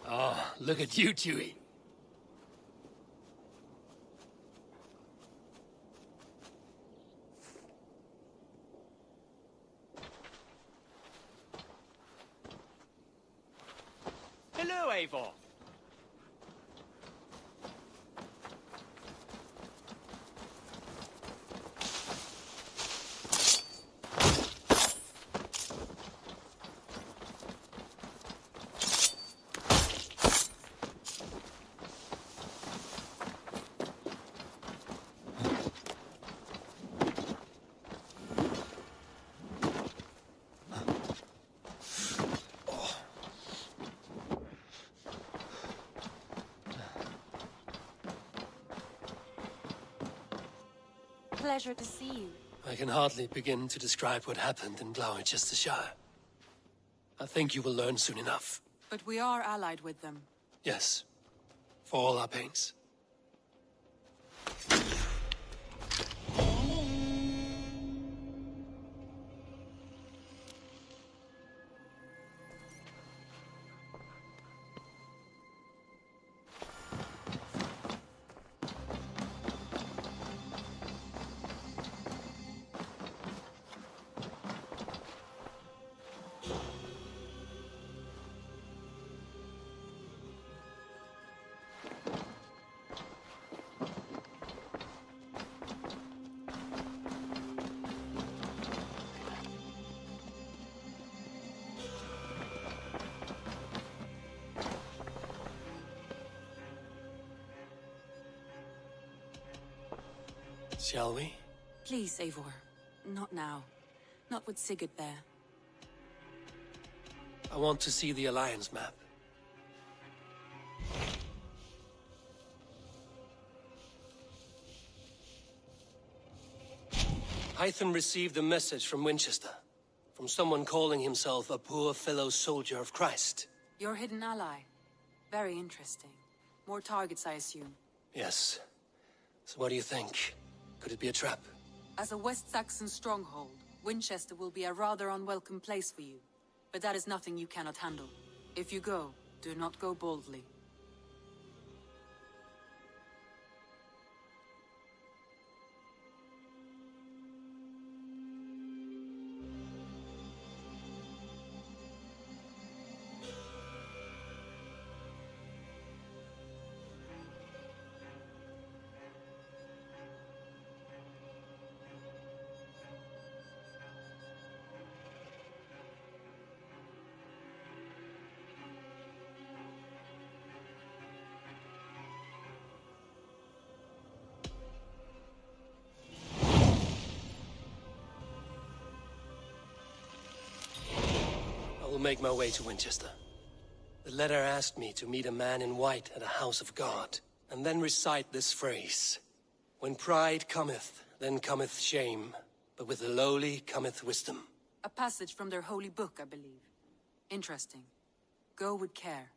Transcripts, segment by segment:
Oh, look at you, Chewie. Hello, Eivor. Pleasure to see you. I can hardly begin to describe what happened in Gloucestershire. I think you will learn soon enough. But we are allied with them. Yes, for all our pains. Shall we? Please, Eivor. Not now. Not with Sigurd there. I want to see the Alliance map. Hytham received a message from Winchester. From someone calling himself a poor fellow soldier of Christ. Your hidden ally. Very interesting. More targets, I assume. Yes. So what do you think? Could it be a trap? As a West Saxon stronghold, Winchester will be a rather unwelcome place for you. But that is nothing you cannot handle. If you go, do not go boldly. I will make my way to Winchester. The letter asked me to meet a man in white at a house of God, and then recite this phrase. When pride cometh, then cometh shame, but with the lowly cometh wisdom. A passage from their holy book, I believe. Interesting. Go with care.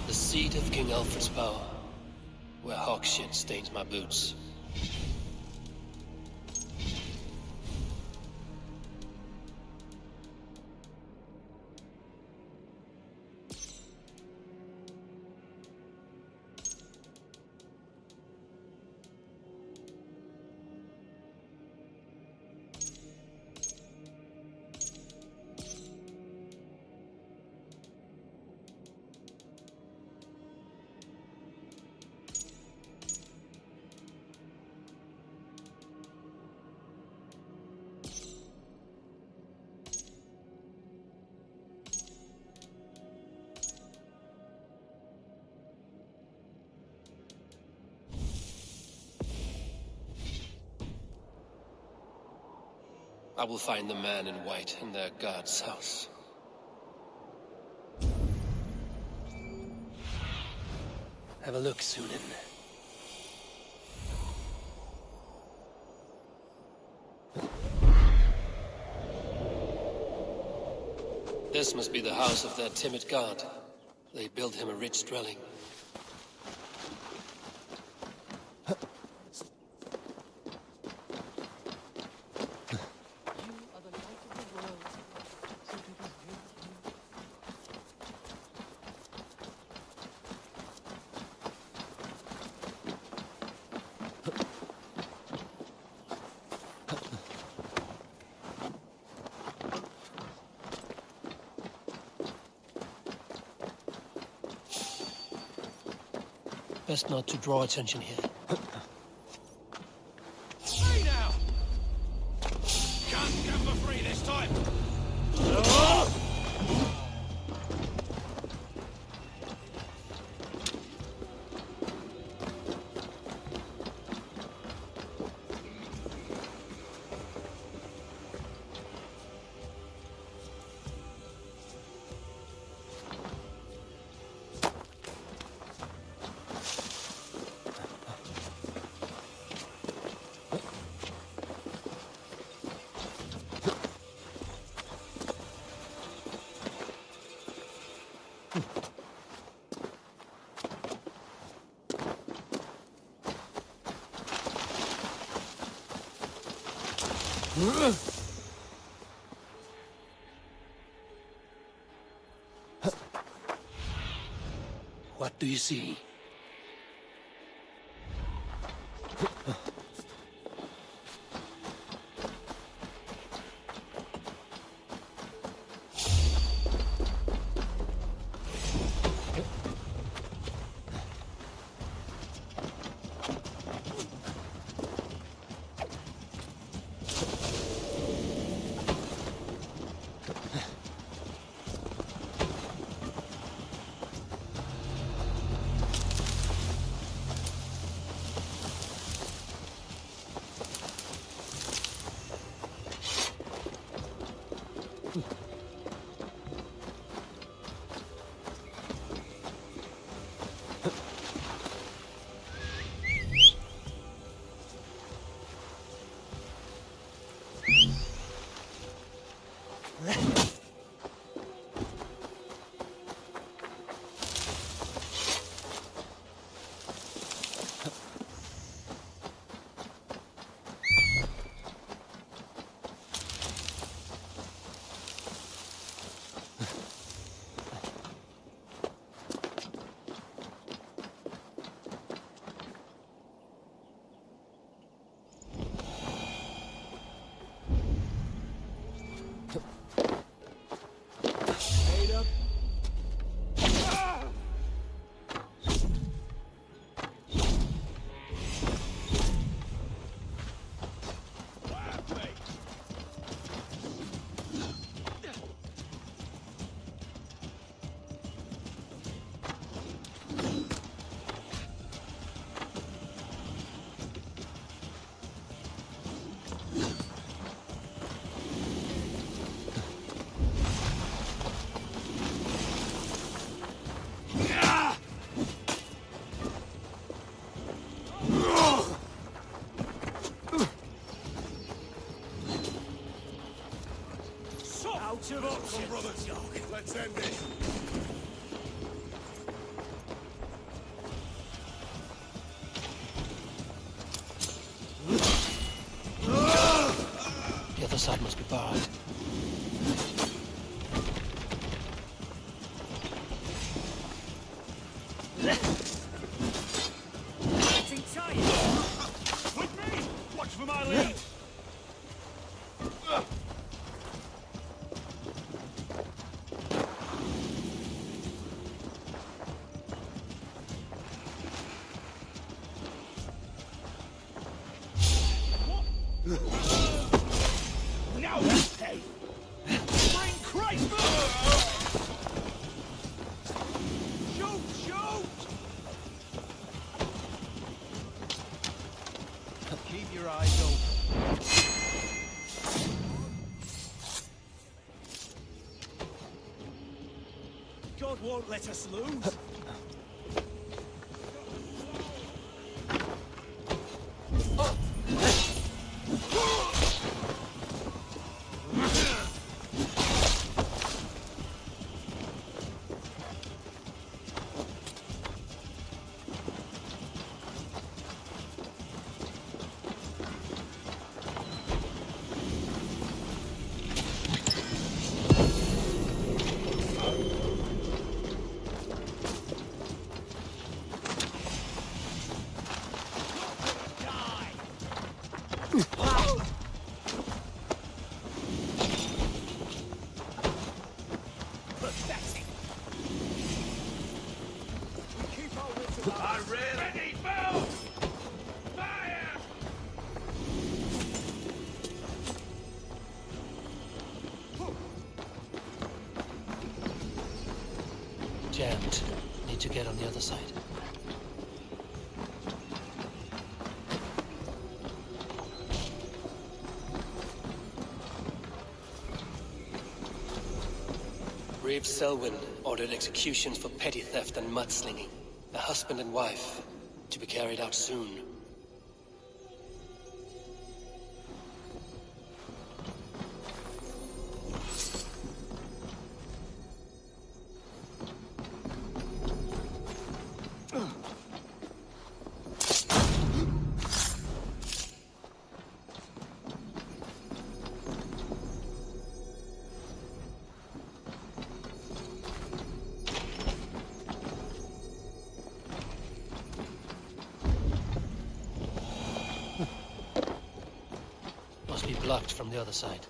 The seat of King Alfred's power, where hawk shit stains my boots. I will find the man in white in their god's house. Have a look, Sunan. This must be the house of their timid god. They built him a rich dwelling. Best not to draw attention here. Hey now! Can't come for free this time! What do you see? Come on, brothers. Let's end this. The other side must be barred. Getting tired! With me! Watch for my lead! Now that's paid! Bring Christ! Shoot! Shoot! Keep your eyes open. won't let us lose. Pathetic. Keep our wits about us. Ready, move! Fire! Jammed. Need to get on the other side. Reeve Selwyn ordered executions for petty theft and mudslinging. A husband and wife, to be carried out soon. Must be blocked from the other side.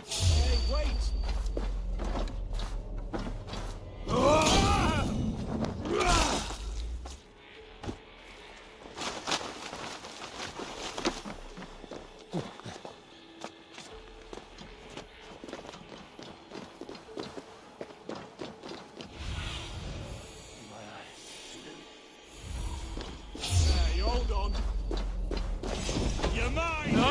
Hey, wait! Hey, hold on. You're mine!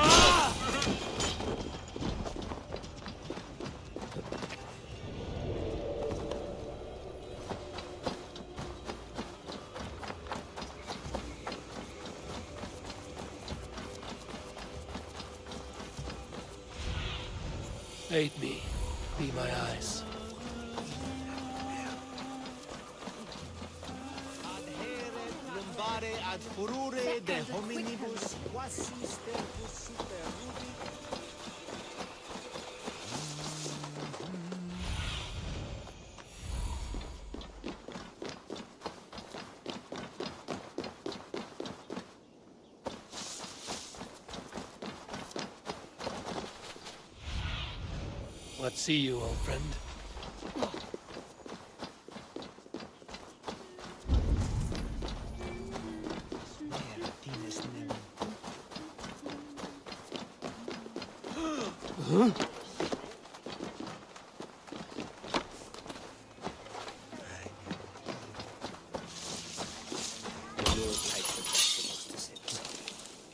Aid me. Be my eyes. Adheret lumbare ad furore de hominibus quasi stercus super rudi. What see you, old friend?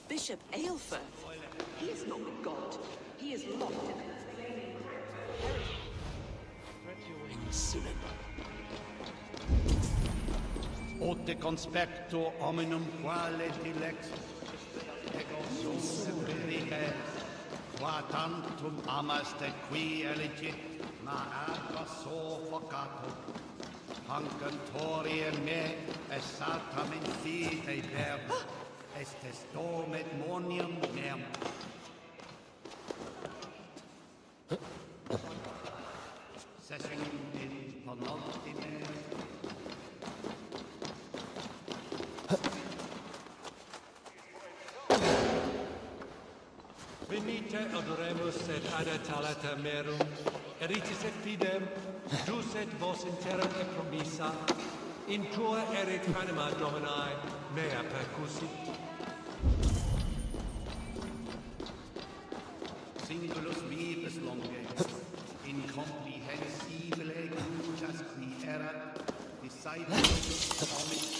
Bishop Aelfirth? He is not God. He is locked in Ote conspecto hominum quale dilex ego sum benige qua tantum amaste qui elegit ma alba suffocato hancantorie me esatam in fide verb estes domet monium mem sessum in penultime Venite adoremus et adetalata merum, eritis et fidem, jus et vos in terra et promissa, in tua erit anima Domini, mea percussit. Singulus vivus longe, incomprehensibile crucias qui erat, discipulus hominis.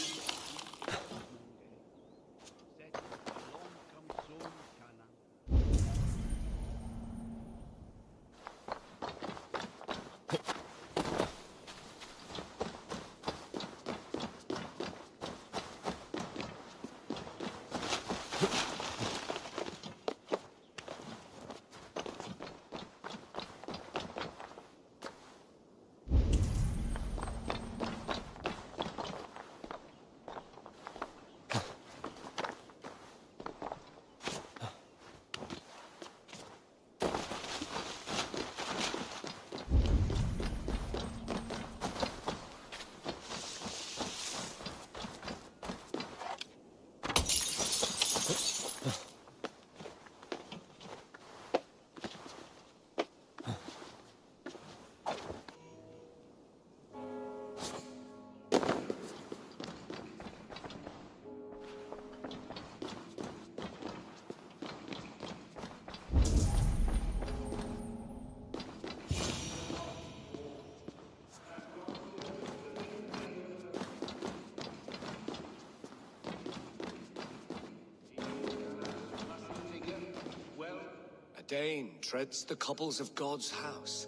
Dane treads the cobbles of God's house.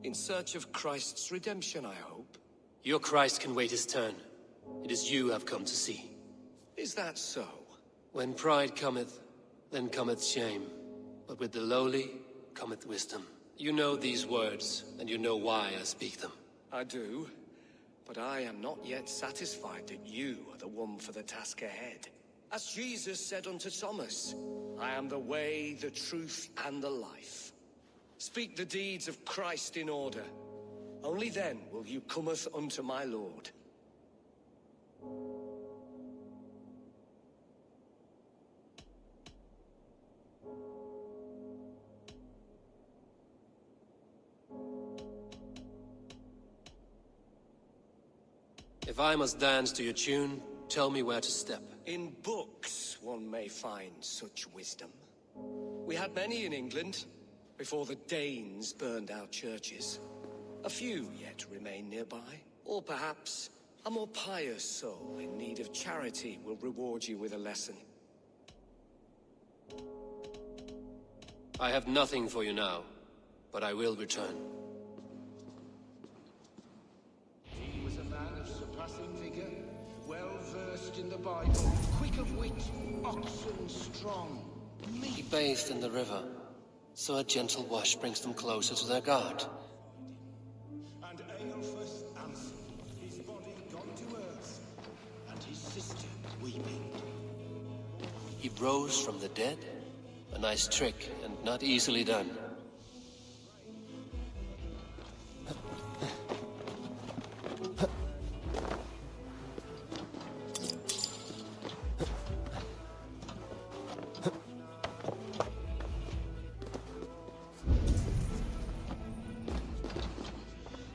In search of Christ's redemption, I hope. Your Christ can wait his turn. It is you I've come to see. Is that so? When pride cometh, then cometh shame. But with the lowly cometh wisdom. You know these words, and you know why I speak them. I do, but I am not yet satisfied that you are the one for the task ahead. As Jesus said unto Thomas, I am the way, the truth, and the life. Speak the deeds of Christ in order. Only then will you cometh unto my Lord. If I must dance to your tune, tell me where to step. In books one may find such wisdom. We had many in England, before the Danes burned our churches. A few yet remain nearby. Or perhaps a more pious soul in need of charity will reward you with a lesson. I have nothing for you now, but I will return. He was a man of surpassing vigor, well-versed in the Bible, quick of wit, oxen strong. He bathed in the river, so a gentle wash brings them closer to their God. And Aelfirth answered, his body gone to earth, and his sister weeping. He rose from the dead? A nice trick, and not easily done.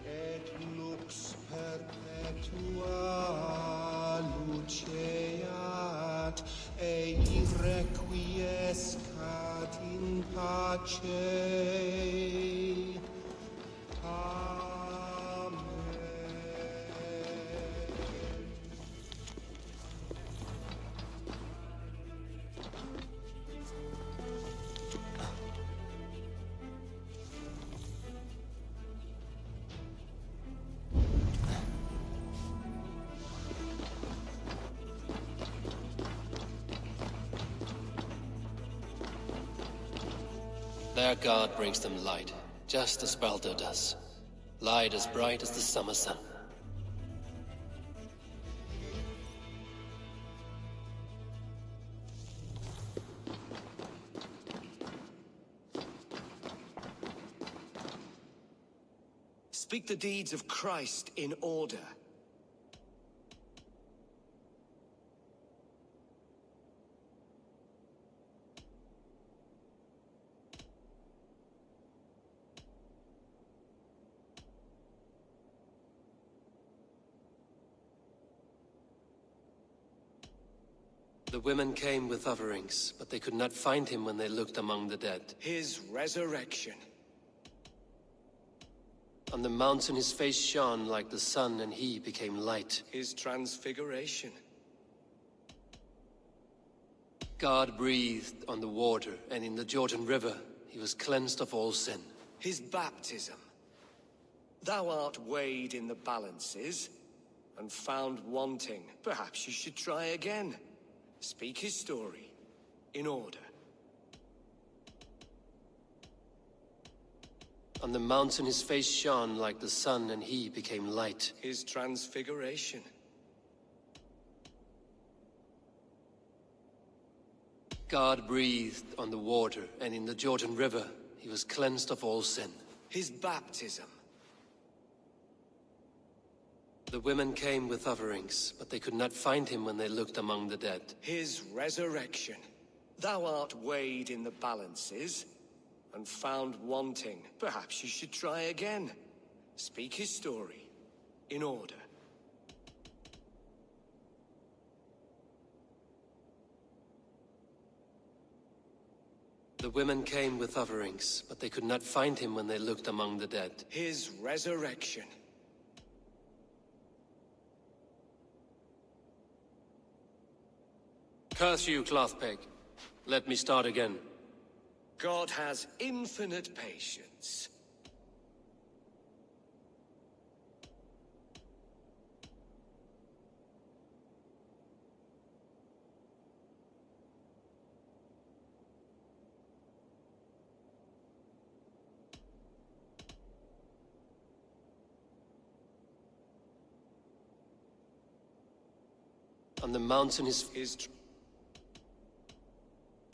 Et lux perpetua luceat, Requiescat in pace. Amen. Their god brings them light, just as Baldur does. Light as bright as the summer sun. Speak the deeds of Christ in order. The women came with offerings, but they could not find him when they looked among the dead. His resurrection. On the mountain his face shone like the sun, and he became light. His transfiguration. God breathed on the water, and in the Jordan River he was cleansed of all sin. His baptism. Thou art weighed in the balances, and found wanting. Perhaps you should try again. Speak his story, in order. On the mountain his face shone like the sun, and he became light. His transfiguration. God breathed on the water, and in the Jordan River he was cleansed of all sin. His baptism. The women came with offerings, but they could not find him when they looked among the dead. His resurrection. Thou art weighed in the balances, and found wanting. Perhaps you should try again. Speak his story, in order. The women came with offerings, but they could not find him when they looked among the dead. His resurrection. Curse you, Clothpeg. Let me start again. God has infinite patience. On the mountain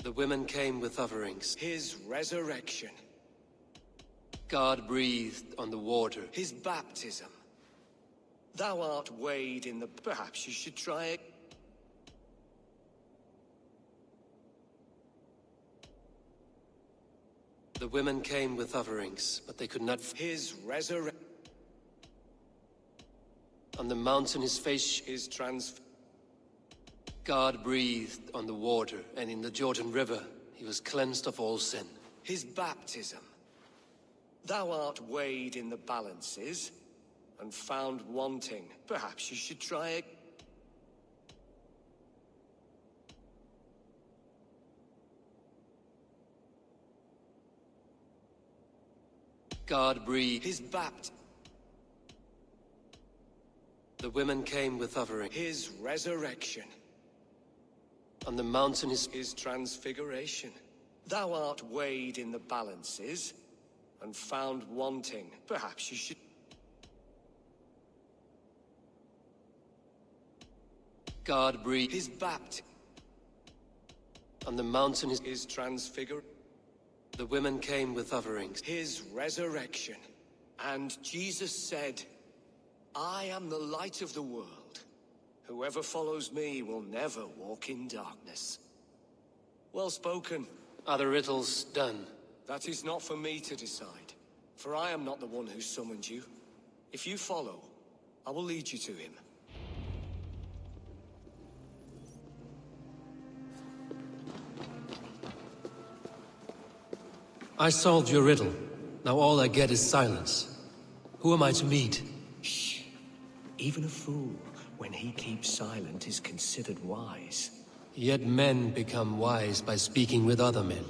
the women came with offerings. His resurrection. God breathed on the water. His baptism. Thou art weighed in the... Perhaps you should try it. The women came with offerings, but they could not... His resurrection. On the mountain his face... His God breathed on the water, and in the Jordan River he was cleansed of all sin. His baptism. Thou art weighed in the balances, and found wanting. Perhaps you should try it. God breathed... His baptism. The women came with offerings. His resurrection. On the mountain his transfiguration. Thou art weighed in the balances, and found wanting. Perhaps you should... God breathed... His baptism. On the mountain his transfiguration. The women came with offerings. His resurrection. And Jesus said, I am the light of the world. Whoever follows me will never walk in darkness. Well spoken. Are the riddles done? That is not for me to decide, for I am not the one who summoned you. If you follow, I will lead you to him. I solved your riddle. Now all I get is silence. Who am I to meet? Shh. Even a fool, when he keeps silent, is considered wise. Yet men become wise by speaking with other men.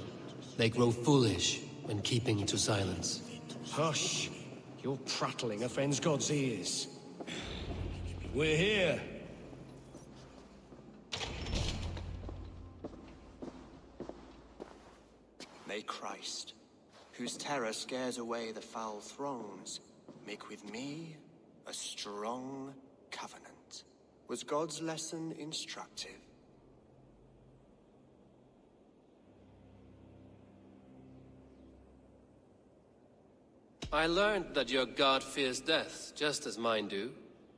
They grow foolish when keeping to silence. Hush! Your prattling offends God's ears. We're here. May Christ, whose terror scares away the foul thrones, make with me a strong covenant. Was God's lesson instructive? I learned that your god fears death, just as mine do,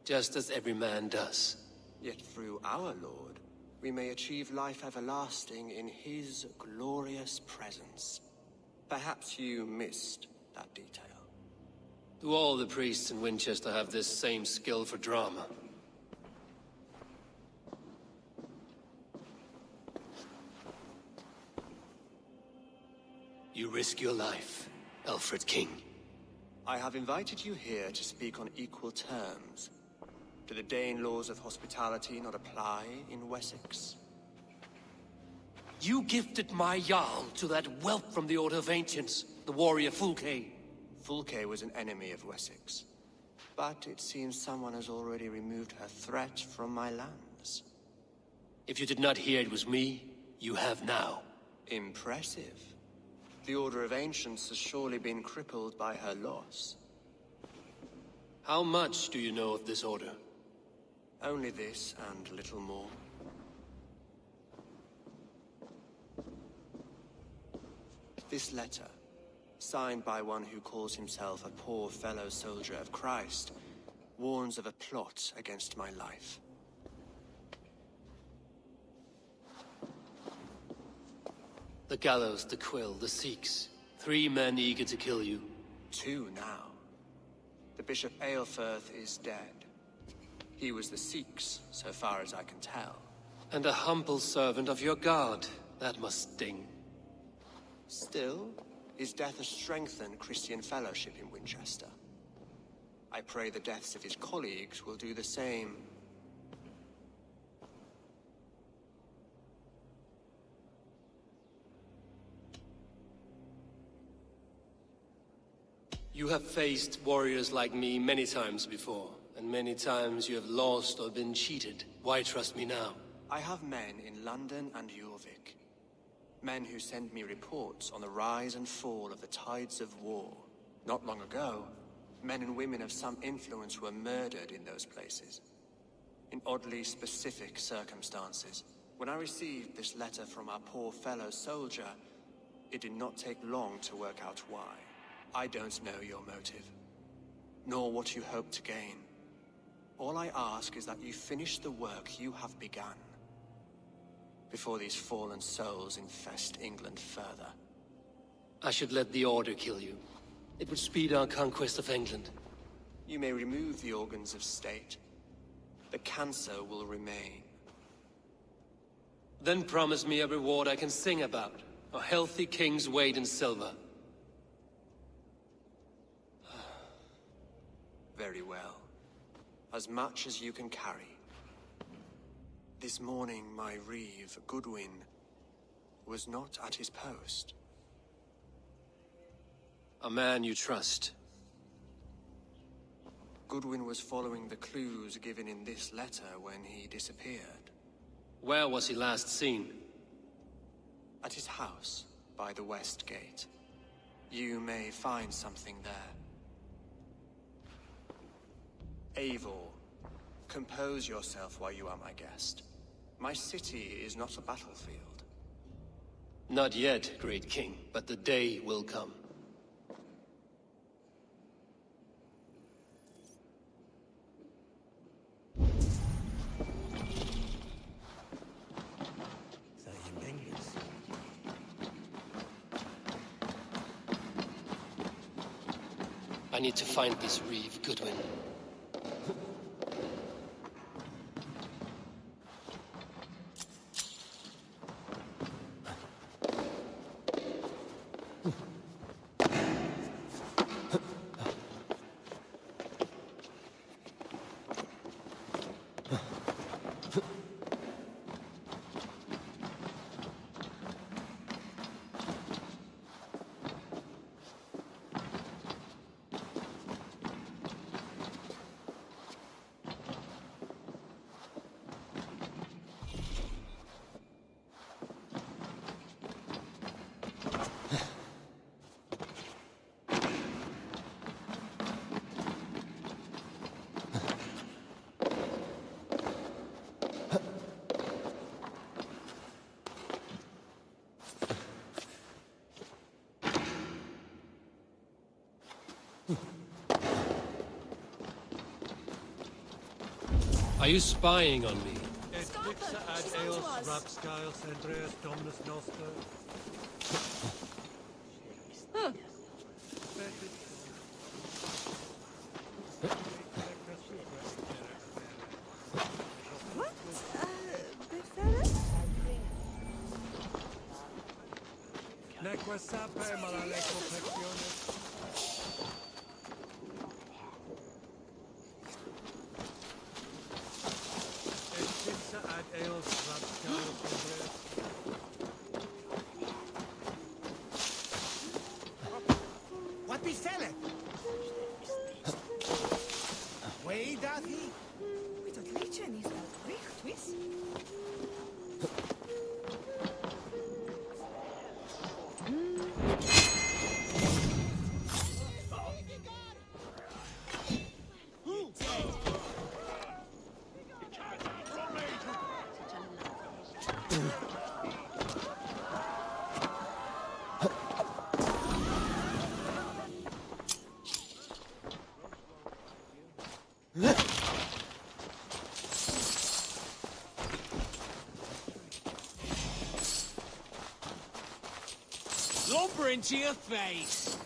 just as every man does. Yet through our Lord, we may achieve life everlasting in his glorious presence. Perhaps you missed that detail. Do all the priests in Winchester have this same skill for drama? You risk your life, Alfred King. I have invited you here to speak on equal terms. Do the Dane laws of hospitality not apply in Wessex? You gifted my Jarl to that whelp from the Order of Ancients, the warrior Fulke. Fulke was an enemy of Wessex. But it seems someone has already removed her threat from my lands. If you did not hear it was me, you have now. Impressive. The Order of Ancients has surely been crippled by her loss. How much do you know of this order? Only this and little more. This letter, signed by one who calls himself a poor fellow soldier of Christ, warns of a plot against my life. The gallows, the quill, the Sikhs. 3 men eager to kill you. 2 now. The Bishop Aelfirth is dead. He was the Sikhs, so far as I can tell. And a humble servant of your god. That must sting. Still, his death has strengthened Christian fellowship in Winchester. I pray the deaths of his colleagues will do the same. You have faced warriors like me many times before, and many times you have lost or been cheated. Why trust me now? I have men in London and Jorvik. Men who send me reports on the rise and fall of the tides of war. Not long ago, men and women of some influence were murdered in those places. In oddly specific circumstances. When I received this letter from our poor fellow soldier, it did not take long to work out why. I don't know your motive, nor what you hope to gain. All I ask is that you finish the work you have begun, before these fallen souls infest England further. I should let the Order kill you. It would speed our conquest of England. You may remove the organs of state. The cancer will remain. Then promise me a reward I can sing about. A healthy king's weight in silver. Very well. As much as you can carry. This morning, my reeve, Goodwin, was not at his post. A man you trust. Goodwin was following the clues given in this letter when he disappeared. Where was he last seen? At his house, by the West Gate. You may find something there. Eivor, compose yourself while you are my guest. My city is not a battlefield. Not yet, great king, but the day will come. I need to find this reeve, Goodwin. Are you spying on me? Et dixa ad eos rapscales Andreas Dominus Noster. What? Befere? Neque sape malaleco pecciones. Et dixa ad eos rapscales Andreas. What befell it? Way doth he? With dat liedje en is wel recht, wis? Lumber into your face!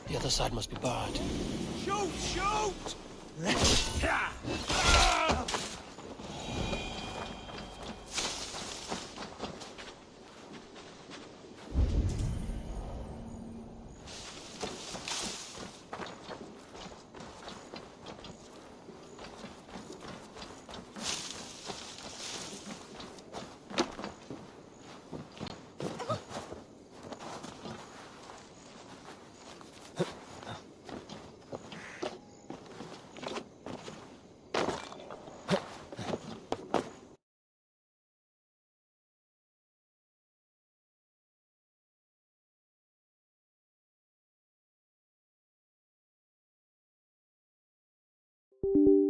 The other side must be barred. Shoot! Shoot! you.